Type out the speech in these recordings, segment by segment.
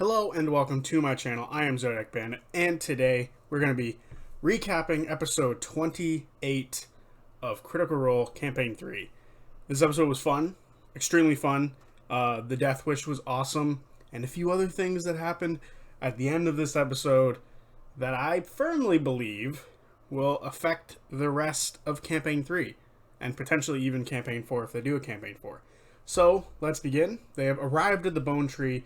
Hello and welcome to my channel. I am ZodiacBandit, and today we're going to be recapping episode 28 of Critical Role Campaign 3. This episode was fun, extremely fun. The Death Wish was awesome, and a few other things that happened at the end of this episode that I firmly believe will affect the rest of Campaign 3, and potentially even Campaign 4 if they do a Campaign 4. So, let's begin. They have arrived at the Bone Tree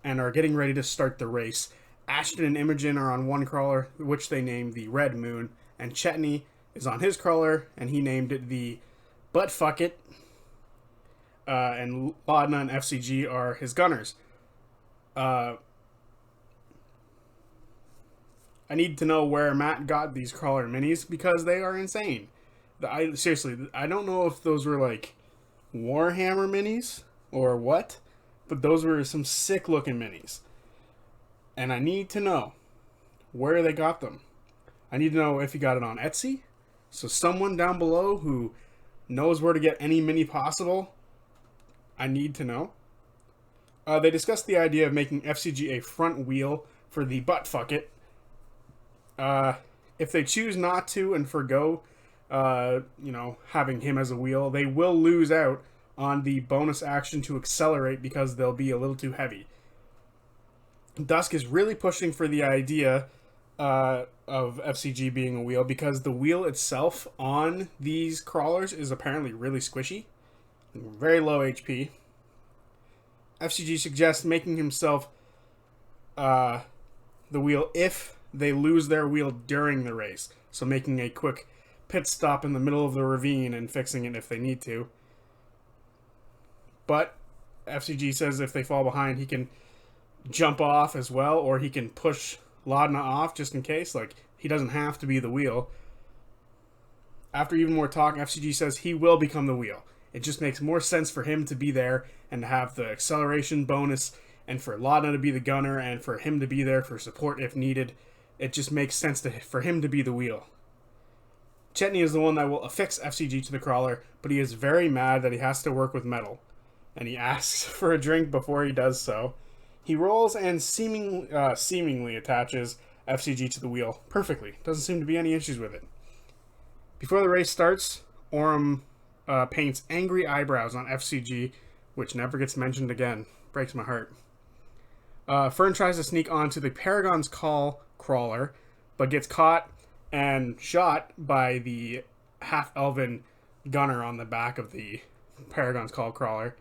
and are getting ready to start the race. Ashton and Imogen are on one crawler, which they named the Red Moon, and Chetney is on his crawler, and he named it the Butt Fuck It. And Laudna and FCG are his gunners. I need to know where Matt got these crawler minis because they are insane. Seriously, I don't know if those were like Warhammer minis or what, but those were some sick looking minis. And I need to know where they got them. I need to know if he got it on Etsy. So someone down below who knows where to get any mini possible, I need to know. They discussed the idea of making FCG a front wheel for the Butt Fuck It. If they choose not to and forgo, having him as a wheel, they will lose out on the bonus action to accelerate because they'll be a little too heavy. Dusk is really pushing for the idea of FCG being a wheel because the wheel itself on these crawlers is apparently really squishy. Very low HP. FCG suggests making himself the wheel if they lose their wheel during the race. So making a quick pit stop in the middle of the ravine and fixing it if they need to. But FCG says if they fall behind, he can jump off as well, or he can push Laudna off just in case. Like, he doesn't have to be the wheel. After even more talk, FCG says he will become the wheel. It just makes more sense for him to be there and to have the acceleration bonus, and for Laudna to be the gunner, and for him to be there for support if needed. It just makes sense for him to be the wheel. Chetney is the one that will affix FCG to the crawler, but he is very mad that he has to work with metal, and he asks for a drink before he does so. He rolls and seemingly attaches FCG to the wheel perfectly. Doesn't seem to be any issues with it. Before the race starts, Orem paints angry eyebrows on FCG, which never gets mentioned again. Breaks my heart. Fern tries to sneak onto the Paragon's Call crawler, but gets caught and shot by the half-elven gunner on the back of the Paragon's Call crawler.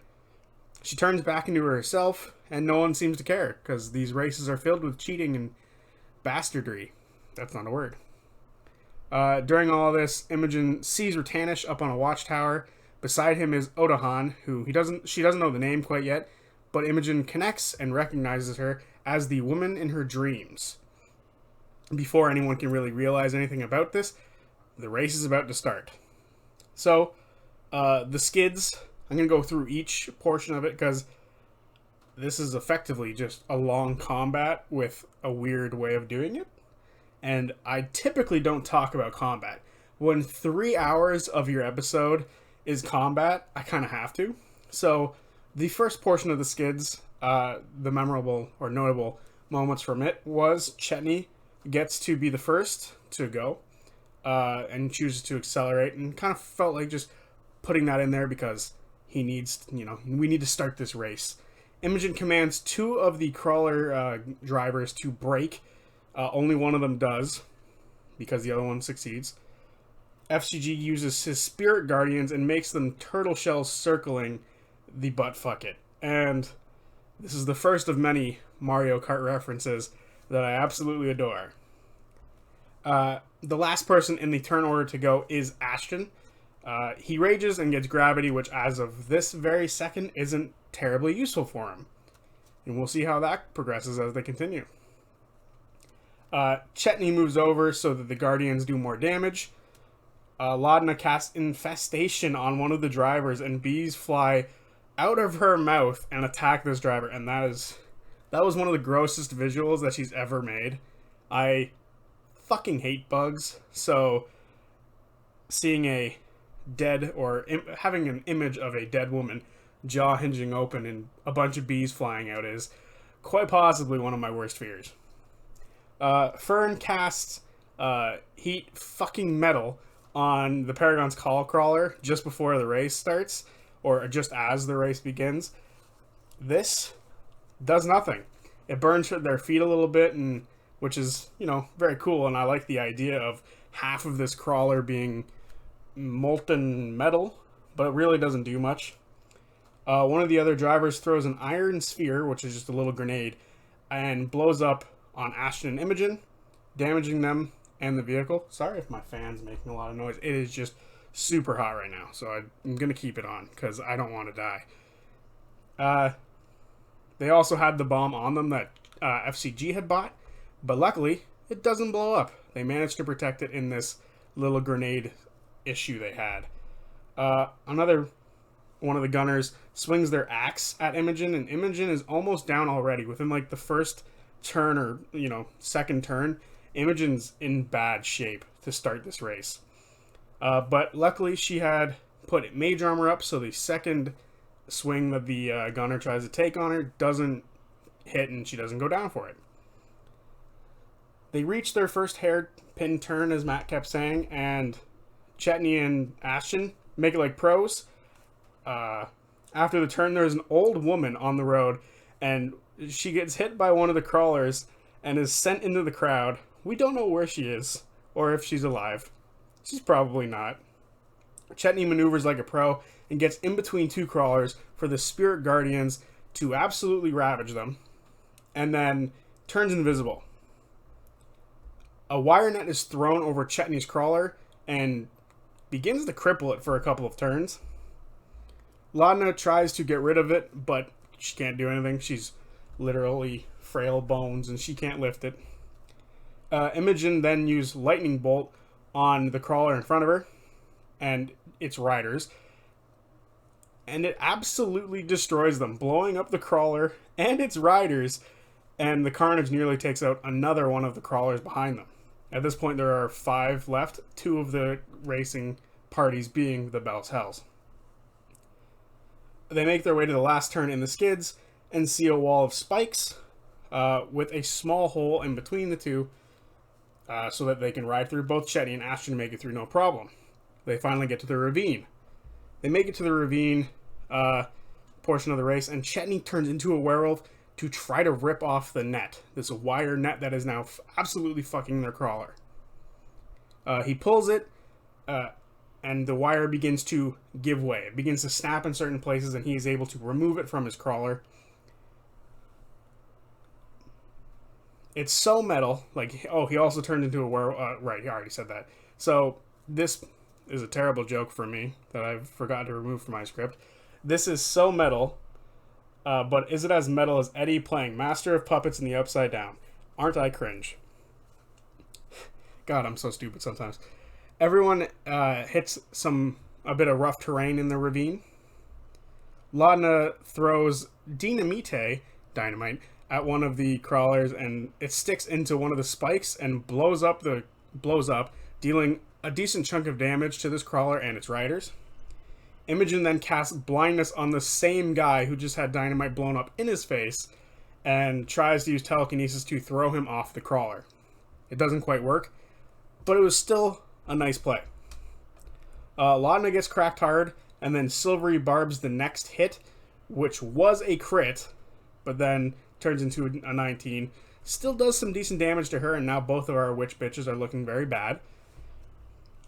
She turns back into herself, and no one seems to care, because these races are filled with cheating and bastardry. That's not a word. During all this, Imogen sees Ratanish up on a watchtower. Beside him is Odahan, who she doesn't know the name quite yet, but Imogen connects and recognizes her as the woman in her dreams. Before anyone can really realize anything about this, the race is about to start. So, the skids, I'm going to go through each portion of it because this is effectively just a long combat with a weird way of doing it. And I typically don't talk about combat. When 3 hours of your episode is combat, I kind of have to. So, the first portion of the skids, the memorable or notable moments from it was Chetney gets to be the first to go and chooses to accelerate, and kind of felt like just putting that in there because he needs, we need to start this race. Imogen commands two of the crawler drivers to brake. Only one of them does because the other one succeeds. FCG uses his spirit guardians and makes them turtle shells circling the Butt Fuck It. And this is the first of many Mario Kart references that I absolutely adore. The last person in the turn order to go is Ashton. He rages and gets gravity, which as of this very second isn't terribly useful for him. And we'll see how that progresses as they continue. Chetney moves over so that the Guardians do more damage. Laudna casts Infestation on one of the drivers, and bees fly out of her mouth and attack this driver. And that was one of the grossest visuals that she's ever made. I fucking hate bugs, so seeing a dead or having an image of a dead woman jaw hinging open and a bunch of bees flying out is quite possibly one of my worst fears. Fern casts heat fucking metal on the Paragon's call crawler just before the race starts, or just as the race begins. This does nothing. It burns their feet a little bit, and which is, very cool, and I like the idea of half of this crawler being molten metal, but it really doesn't do much. One of the other drivers throws an iron sphere, which is just a little grenade, and blows up on Ashton and Imogen, damaging them and the vehicle. Sorry if my fan's making a lot of noise. It is just super hot right now, so I'm going to keep it on because I don't want to die. They also had the bomb on them that FCG had bought, but luckily it doesn't blow up. They managed to protect it in this little grenade issue they had. Another one of the gunners swings their axe at Imogen, and Imogen is almost down already. Within like the first turn or second turn, Imogen's in bad shape to start this race. But luckily she had put mage armor up, so the second swing that the gunner tries to take on her doesn't hit, and she doesn't go down for it. They reach their first hairpin turn, as Matt kept saying, and Chetney and Ashton make it like pros. After the turn, there's an old woman on the road, and she gets hit by one of the crawlers and is sent into the crowd. We don't know where she is, or if she's alive. She's probably not. Chetney maneuvers like a pro and gets in between two crawlers for the Spirit Guardians to absolutely ravage them, and then turns invisible. A wire net is thrown over Chetney's crawler and begins to cripple it for a couple of turns. Laudna tries to get rid of it, but she can't do anything. She's literally frail bones, and she can't lift it. Imogen then used Lightning Bolt on the crawler in front of her and its riders, and it absolutely destroys them, blowing up the crawler and its riders, and the carnage nearly takes out another one of the crawlers behind them. At this point, there are 5 left, 2 of the racing parties being the Bell's Hells. They make their way to the last turn in the skids and see a wall of spikes with a small hole in between the two so that they can ride through. Both Chetney and Ashton make it through no problem. They finally get to the ravine. They make it to the ravine portion of the race, and Chetney turns into a werewolf to try to rip off the net. This wire net that is now absolutely fucking their crawler. He pulls it, and the wire begins to give way. It begins to snap in certain places, and he is able to remove it from his crawler. It's so metal. He also turned into a werewolf. Right, I already said that. So this is a terrible joke for me that I've forgotten to remove from my script. This is so metal, but is it as metal as Eddie playing Master of Puppets in the Upside Down? Aren't I cringe? God, I'm so stupid sometimes. Everyone hits a bit of rough terrain in the ravine. Laudna throws dynamite at one of the crawlers, and it sticks into one of the spikes and blows up, dealing a decent chunk of damage to this crawler and its riders. Imogen then casts blindness on the same guy who just had dynamite blown up in his face and tries to use telekinesis to throw him off the crawler. It doesn't quite work, but it was still a nice play. Laudna gets cracked hard, and then Silvery barbs the next hit, which was a crit, but then turns into a 19. Still does some decent damage to her, and now both of our witch bitches are looking very bad.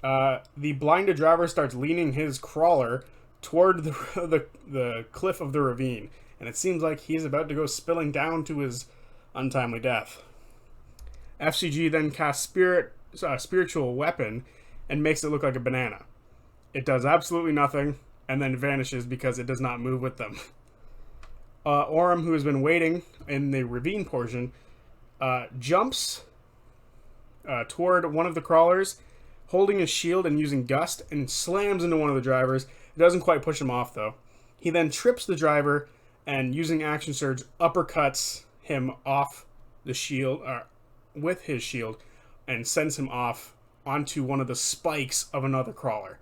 The blinded driver starts leaning his crawler toward the cliff of the ravine, and it seems like he's about to go spilling down to his untimely death. FCG then casts spiritual weapon and makes it look like a banana. It does absolutely nothing, and then vanishes because it does not move with them. Orem, who has been waiting in the ravine portion, jumps toward one of the crawlers, holding his shield and using gust, and slams into one of the drivers. It doesn't quite push him off, though. He then trips the driver, and using action surge, uppercuts him off the shield, with his shield, and sends him off onto one of the spikes of another crawler.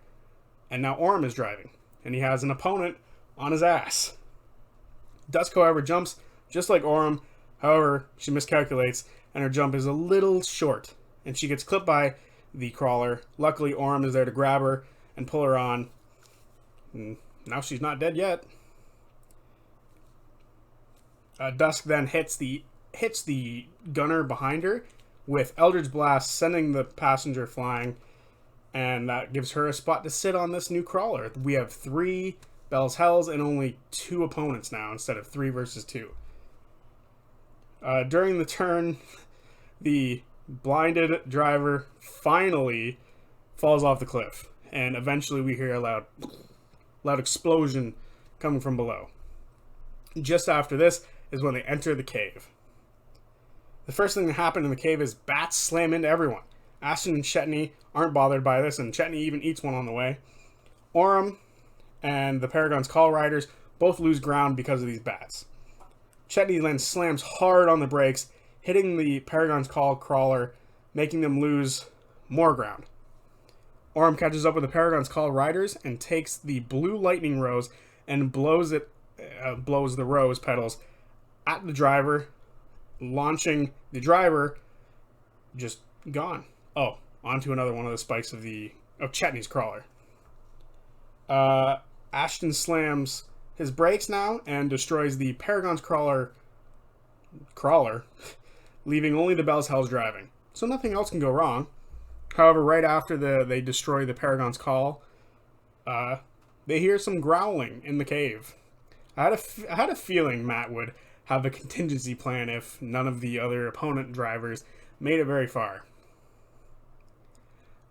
And now Orem is driving, and he has an opponent on his ass. Dusk, however, jumps just like Orem, However, she miscalculates, and her jump is a little short, and she gets clipped by the crawler. Luckily, Orm is there to grab her and pull her on. And now she's not dead yet. Dusk then hits the gunner behind her with Eldritch Blast, sending the passenger flying, and that gives her a spot to sit on this new crawler. We have 3 Bell's Hells and only 2 opponents now instead of 3 versus 2. During the turn, the blinded driver finally falls off the cliff, and eventually we hear a loud explosion coming from below. Just after this is when they enter the cave. The first thing that happened in the cave is bats slam into everyone. Ashton and Chetney aren't bothered by this, and Chetney even eats one on the way. Orm and the Paragon's Call Riders both lose ground because of these bats. Chetney then slams hard on the brakes, hitting the Paragon's Call crawler, making them lose more ground. Orm catches up with the Paragon's Call Riders and takes the blue lightning rose and blows the rose petals at the driver, launching the driver just gone. Oh, onto another one of the spikes of Chetney's crawler. Ashton slams his brakes now and destroys the Paragon's crawler, leaving only the Bell's Hells driving. So nothing else can go wrong. However, right after they destroy the Paragon's Call, they hear some growling in the cave. I had a feeling Matt would have a contingency plan if none of the other opponent drivers made it very far.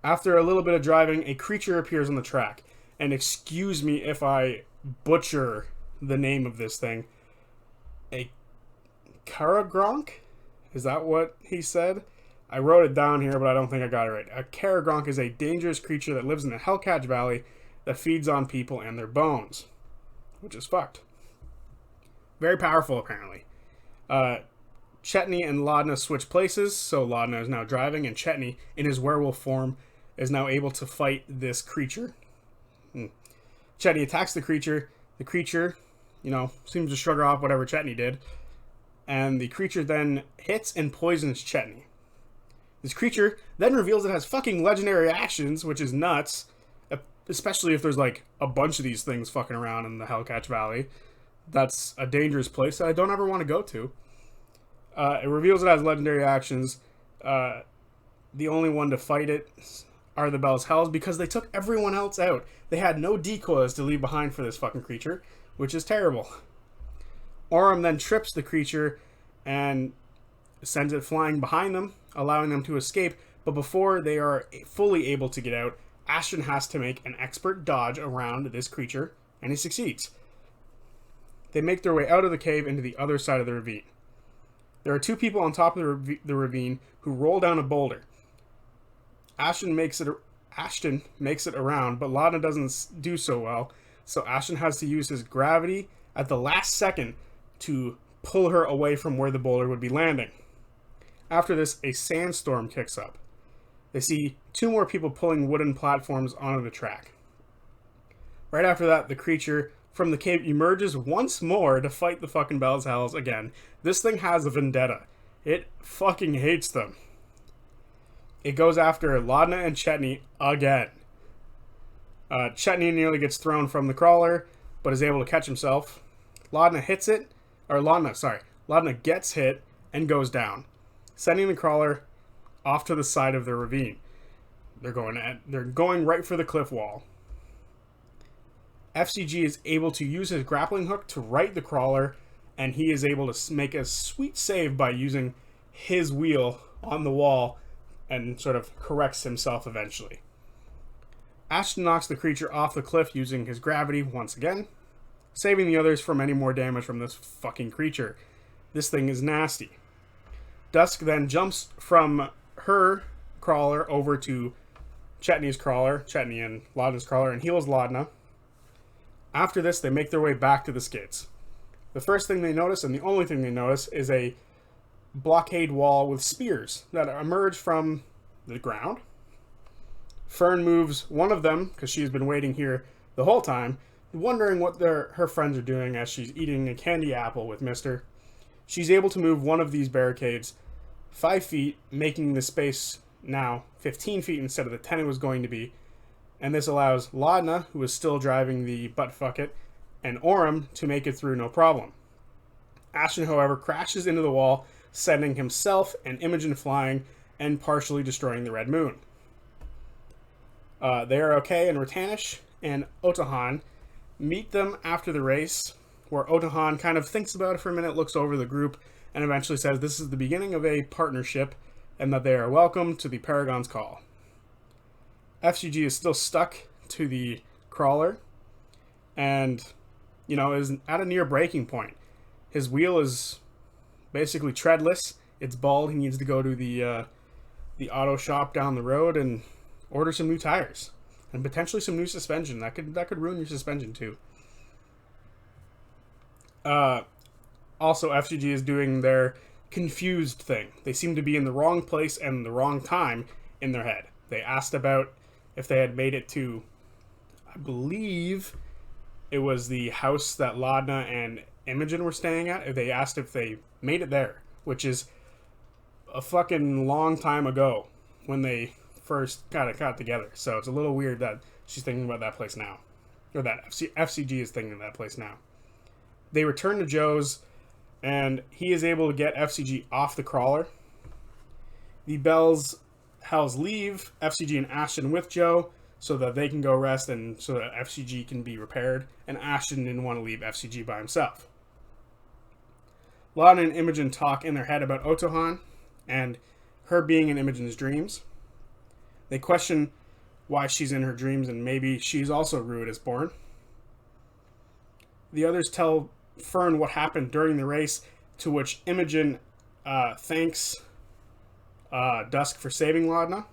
After a little bit of driving, a creature appears on the track. And excuse me if I butcher the name of this thing. A Karagronk? Is that what he said? I wrote it down here, but I don't think I got it right. A Karagronk is a dangerous creature that lives in the Hellcatch Valley that feeds on people and their bones. Which is fucked. Very powerful, apparently. Chetney and Laudna switch places, so Laudna is now driving, and Chetney, in his werewolf form, is now able to fight this creature. Chetney attacks the creature. The creature, seems to shrug off whatever Chetney did. And the creature then hits and poisons Chetney. This creature then reveals it has fucking legendary actions, which is nuts. Especially if there's like a bunch of these things fucking around in the Hellcatch Valley. That's a dangerous place that I don't ever want to go to. It reveals it has legendary actions. The only one to fight it are the Bell's Hells because they took everyone else out. They had no decoys to leave behind for this fucking creature, which is terrible. Orm then trips the creature and sends it flying behind them, allowing them to escape. But before they are fully able to get out, Ashton has to make an expert dodge around this creature, and he succeeds. They make their way out of the cave into the other side of the ravine. There are 2 people on top of the ravine who roll down a boulder. Ashton makes it around, but Laudna doesn't do so well, so Ashton has to use his gravity at the last second to pull her away from where the boulder would be landing. After this, a sandstorm kicks up. They see 2 more people pulling wooden platforms onto the track. Right after that, the creature from the cave emerges once more to fight the fucking Bell's Hells again. This thing has a vendetta. It fucking hates them. It goes after Laudna and Chetney again. Chetney nearly gets thrown from the crawler, but is able to catch himself. Laudna gets hit and goes down, sending the crawler off to the side of the ravine. They're going right for the cliff wall. FCG is able to use his grappling hook to right the crawler, and he is able to make a sweet save by using his wheel on the wall and sort of corrects himself eventually. Ashton knocks the creature off the cliff using his gravity once again, saving the others from any more damage from this fucking creature. This thing is nasty. Dusk then jumps from her crawler over to Chetney and Laudna's crawler, and heals Laudna. After this, they make their way back to the skids. The first thing they notice, and the only thing they notice, is a blockade wall with spears that emerge from the ground. Fern moves one of them, because she's been waiting here the whole time, wondering what her friends are doing as she's eating a candy apple with Mister. She's able to move one of these barricades 5 feet, making the space now 15 feet instead of the 10 it was going to be. And this allows Laudna, who is still driving the buttfucket, and Orem to make it through no problem. Ashton, however, crashes into the wall, sending himself and Imogen flying and partially destroying the Red Moon. They are okay, and Ratanish and Otahan meet them after the race, where Otahan kind of thinks about it for a minute, looks over the group, and eventually says this is the beginning of a partnership and that they are welcome to the Paragon's call. FCG is still stuck to the crawler and, is at a near breaking point. His wheel is basically treadless. It's bald. He needs to go to the auto shop down the road and order some new tires and potentially some new suspension. That could ruin your suspension too. Also, FCG is doing their confused thing. They seem to be in the wrong place and the wrong time in their head. They asked about if they had made it to, I believe it was the house that Laudna and Imogen were staying at. They asked if they made it there, which is a fucking long time ago when they first got together. So it's a little weird that she's thinking about that place now, or that FCG is thinking of that place now. They return to Joe's, and he is able to get FCG off the crawler. The Hells leave FCG and Ashton with Joe so that they can go rest and so that FCG can be repaired, and Ashton didn't want to leave FCG by himself. Laudna and Imogen talk in their head about Otahan and her being in Imogen's dreams. They question why she's in her dreams and maybe she's also Rued as born. The others tell Fern what happened during the race, to which Imogen thanks Dusk for saving Laudna.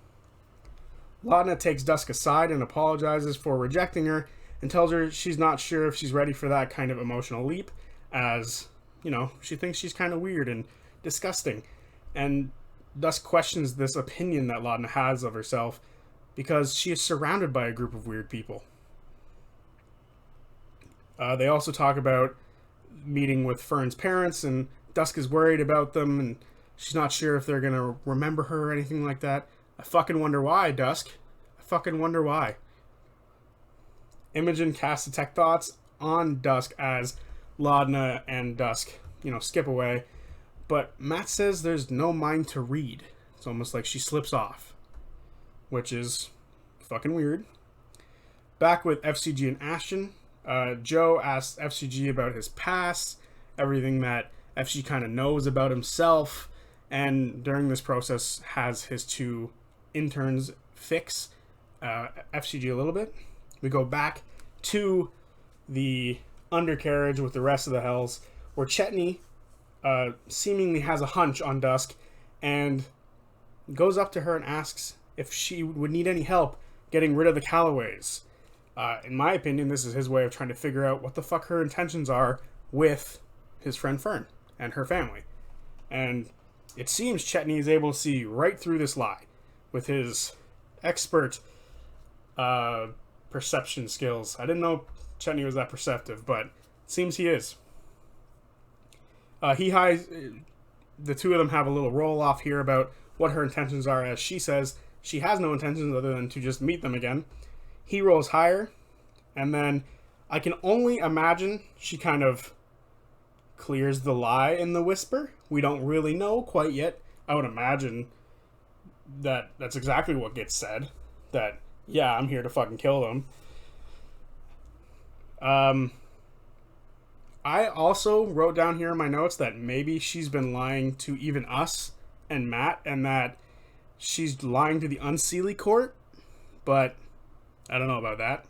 Laudna takes Dusk aside and apologizes for rejecting her and tells her she's not sure if she's ready for that kind of emotional leap, as, she thinks she's kind of weird and disgusting. And Dusk questions this opinion that Laudna has of herself because she is surrounded by a group of weird people. They also talk about meeting with Fern's parents, and Dusk is worried about them, and she's not sure if they're going to remember her or anything like that. I fucking wonder why, Dusk. I fucking wonder why. Imogen casts detect thoughts on Dusk as Laudna and Dusk, skip away. But Matt says there's no mind to read. It's almost like she slips off, which is fucking weird. Back with FCG and Ashton, Joe asks FCG about his past, everything that FCG kind of knows about himself, and during this process has his two interns fix FCG a little bit. We go back to the undercarriage with the rest of the Hells, where Chetney seemingly has a hunch on Dusk and goes up to her and asks if she would need any help getting rid of the Callaways. In my opinion, this is his way of trying to figure out what the fuck her intentions are with his friend Fern and her family. And it seems Chetney is able to see right through this lie with his expert perception skills. I didn't know Chetney was that perceptive, but it seems he is. The two of them have a little roll off here about what her intentions are, as she says she has no intentions other than to just meet them again. He rolls higher, and then I can only imagine she kind of clears the lie in the whisper. We don't really know quite yet. I would imagine that that's exactly what gets said. That, yeah, I'm here to fucking kill them. I also wrote down here in my notes that maybe she's been lying to even us and Matt, and that she's lying to the Unseelie court, but I don't know about that.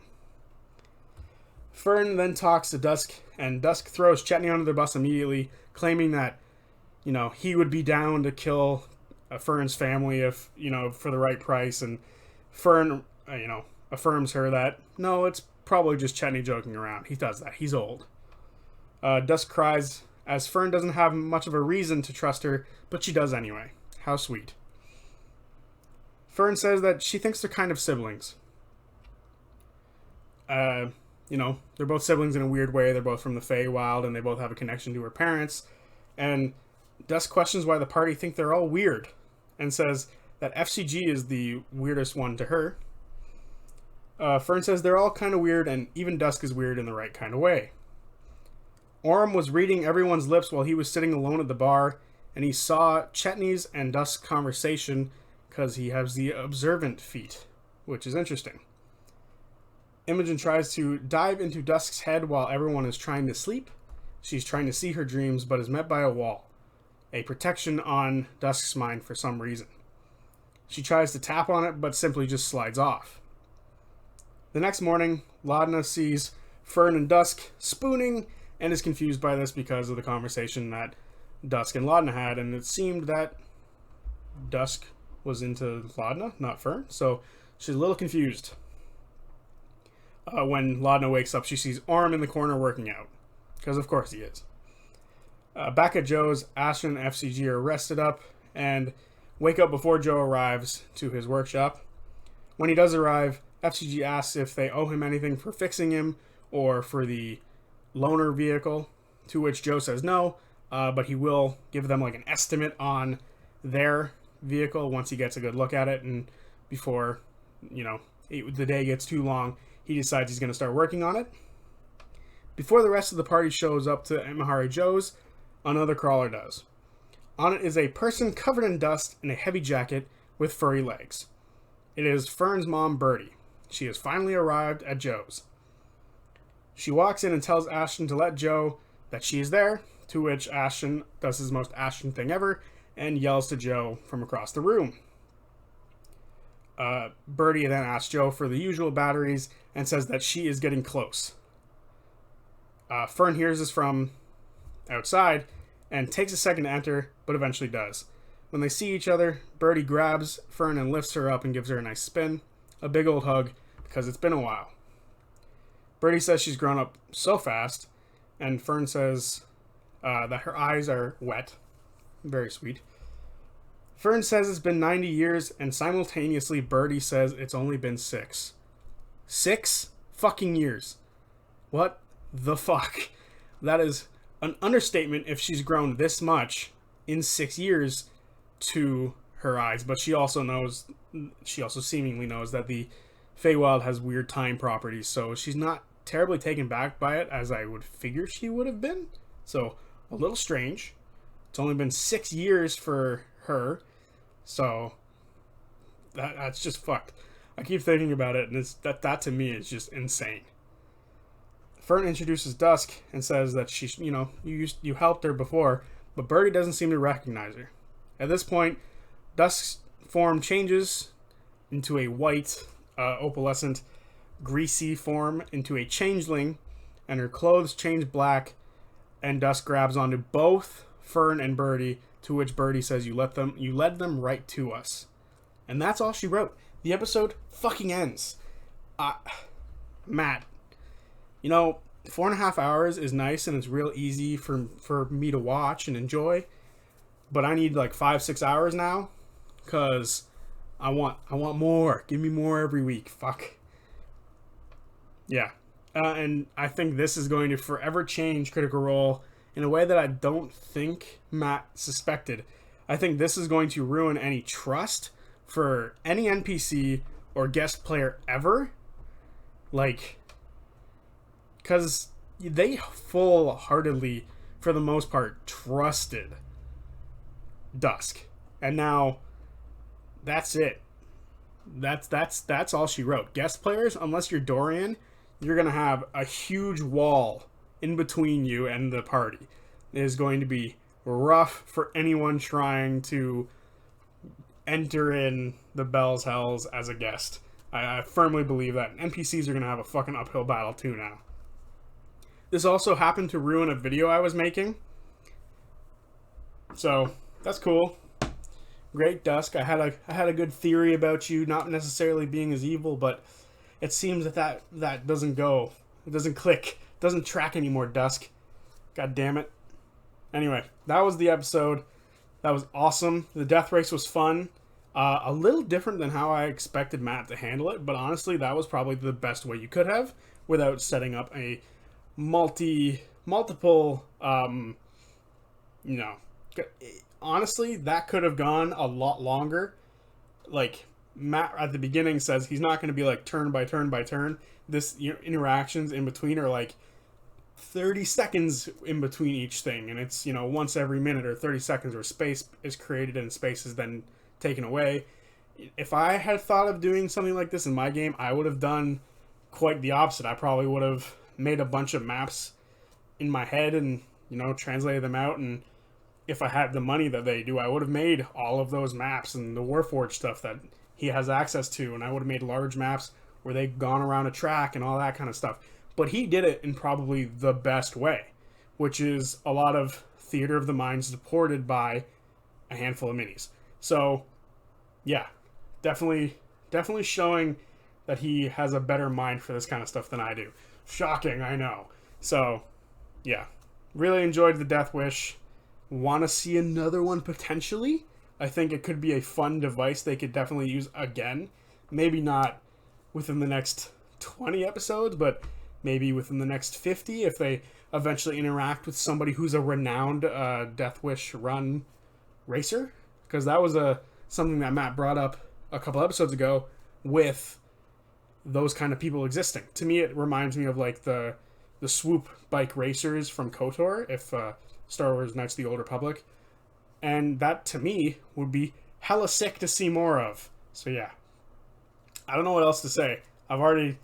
Fern then talks to Dusk, and Dusk throws Chetney under the bus immediately, claiming that, he would be down to kill Fern's family if, for the right price, and Fern, affirms her that, no, it's probably just Chetney joking around. He does that. He's old. Dusk cries, as Fern doesn't have much of a reason to trust her, but she does anyway. How sweet. Fern says that she thinks they're kind of siblings. They're both siblings in a weird way. They're both from the Feywild, and they both have a connection to her parents. And Dusk questions why the party think they're all weird and says that FCG is the weirdest one to her. Fern says they're all kind of weird, and even Dusk is weird in the right kind of way. Orm was reading everyone's lips while he was sitting alone at the bar, and he saw Chetney's and Dusk's conversation because he has the observant feat, which is interesting. Imogen tries to dive into Dusk's head while everyone is trying to sleep. She's trying to see her dreams, but is met by a wall, a protection on Dusk's mind for some reason. She tries to tap on it, but simply just slides off. The next morning, Laudna sees Fern and Dusk spooning and is confused by this because of the conversation that Dusk and Laudna had, and it seemed that Dusk was into Laudna, not Fern, so she's a little confused. When Laudna wakes up, she sees Orm in the corner working out, because of course he is. Back at Joe's, Ashton and FCG are rested up and wake up before Joe arrives to his workshop. When he does arrive, FCG asks if they owe him anything for fixing him or for the loaner vehicle, to which Joe says no, but he will give them like an estimate on their vehicle once he gets a good look at it, and before, the day gets too long, he decides he's going to start working on it. Before the rest of the party shows up to Imahari Joe's, another crawler does. On it is a person covered in dust in a heavy jacket with furry legs. It is Fern's mom, Birdie. She has finally arrived at Joe's. She walks in and tells Ashton to let Joe that she is there, to which Ashton does his most Ashton thing ever and yells to Joe from across the room. Birdie then asks Joe for the usual batteries and says that she is getting close. Fern hears this from outside and takes a second to enter, but eventually does. When they see each other, Birdie grabs Fern and lifts her up and gives her a nice spin, a big old hug, because it's been a while. Birdie says she's grown up so fast, and Fern says that her eyes are wet. Very sweet. Fern says it's been 90 years, and simultaneously Birdie says it's only been 6. 6 fucking years. What the fuck? That is an understatement if she's grown this much in 6 years to her eyes. But she also seemingly knows that the Feywild has weird time properties, so she's not terribly taken back by it as I would figure she would have been. So, a little strange. It's only been 6 years for her, so that's just fucked. I keep thinking about it, and that to me is just insane. Fern introduces Dusk and says that she's, you helped her before, but Birdie doesn't seem to recognize her. At this point, Dusk's form changes into a white, opalescent, greasy form into a changeling, and her clothes change black, and Dusk grabs onto both Fern and Birdie, to which Birdie says, you led them right to us. And that's all she wrote. The episode fucking ends. Matt, 4.5 hours is nice and it's real easy for me to watch and enjoy, but I need like 5-6 hours now, because I want more. Give me more every week. Fuck. Yeah. And I think this is going to forever change Critical Role in a way that I don't think Matt suspected. I think this is going to ruin any trust for any NPC or guest player ever. Because they full-heartedly, for the most part, trusted Dusk. And now, that's it. That's all she wrote. Guest players, unless you're Dorian, you're going to have a huge wall in between you and the party. It is going to be rough for anyone trying to enter in the Bell's Hells as a guest. I firmly believe that. NPCs are going to have a fucking uphill battle too now. This also happened to ruin a video I was making. So, that's cool. Great, Dusk. I had a good theory about you not necessarily being as evil, but it seems that doesn't go. It doesn't click. It doesn't track anymore, Dusk. God damn it. Anyway, that was the episode. That was awesome. The death race was fun. A little different than how I expected Matt to handle it, but honestly, that was probably the best way you could have without setting up a multiple you know, honestly, that could have gone a lot longer. Like Matt at the beginning says, he's not going to be like turn by turn by turn. This interactions in between are like 30 seconds in between each thing, and it's once every minute or 30 seconds where space is created and space is then taken away. If I had thought of doing something like this in my game, I would have done quite the opposite. I probably would have made a bunch of maps in my head and translated them out, and if I had the money that they do, I would have made all of those maps and the Warforged stuff that he has access to, and I would have made large maps where they've gone around a track and all that kind of stuff. But he did it in probably the best way, which is a lot of theater of the mind supported by a handful of minis. So, yeah, definitely showing that he has a better mind for this kind of stuff than I do. Shocking, I know. So, yeah, really enjoyed the Death Wish. Want to see another one potentially? I think it could be a fun device they could definitely use again. Maybe not within the next 20 episodes, but maybe within the next 50 if they eventually interact with somebody who's a renowned Death Wish run racer. Because that was something that Matt brought up a couple episodes ago with those kind of people existing. To me, it reminds me of like the swoop bike racers from KOTOR, if Star Wars Knights of the Old Republic. And that, to me, would be hella sick to see more of. So yeah. I don't know what else to say. I've already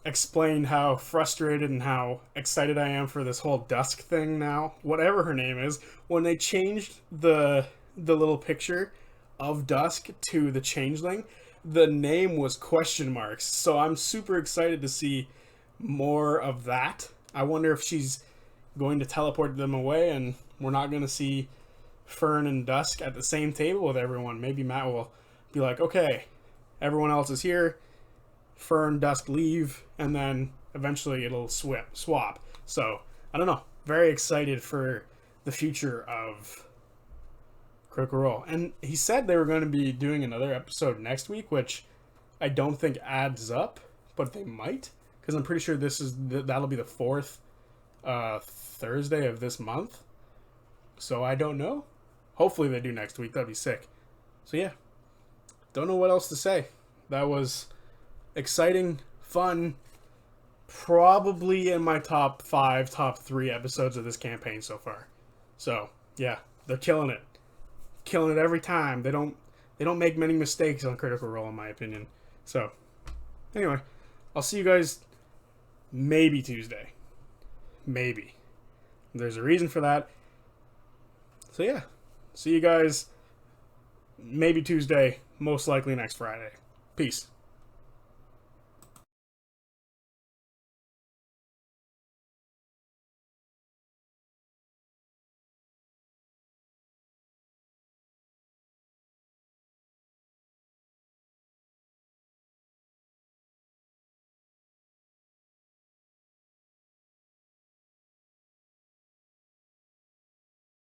explained how frustrated and how excited I am for this whole Dusk thing now. Whatever her name is. When they changed the little picture of Dusk to the Changeling, the name was question marks. So I'm super excited to see more of that. I wonder if she's going to teleport them away and we're not going to see Fern and Dusk at the same table with everyone. Maybe Matt will be like, okay, everyone else is here, Fern, Dusk leave, and then eventually it'll swap. So, I don't know. Very excited for the future of Critical Role. And he said they were going to be doing another episode next week, which I don't think adds up, but they might, because I'm pretty sure that'll be the fourth Thursday of this month. So I don't know. Hopefully they do next week. That'd be sick. So yeah. Don't know what else to say. That was exciting, fun, probably in my top 5, top 3 episodes of this campaign so far. So, yeah, they're killing it. Killing it every time. They don't make many mistakes on Critical Role, in my opinion. So, anyway, I'll see you guys maybe Tuesday. Maybe. There's a reason for that. So, yeah. See you guys maybe Tuesday, most likely next Friday. Peace.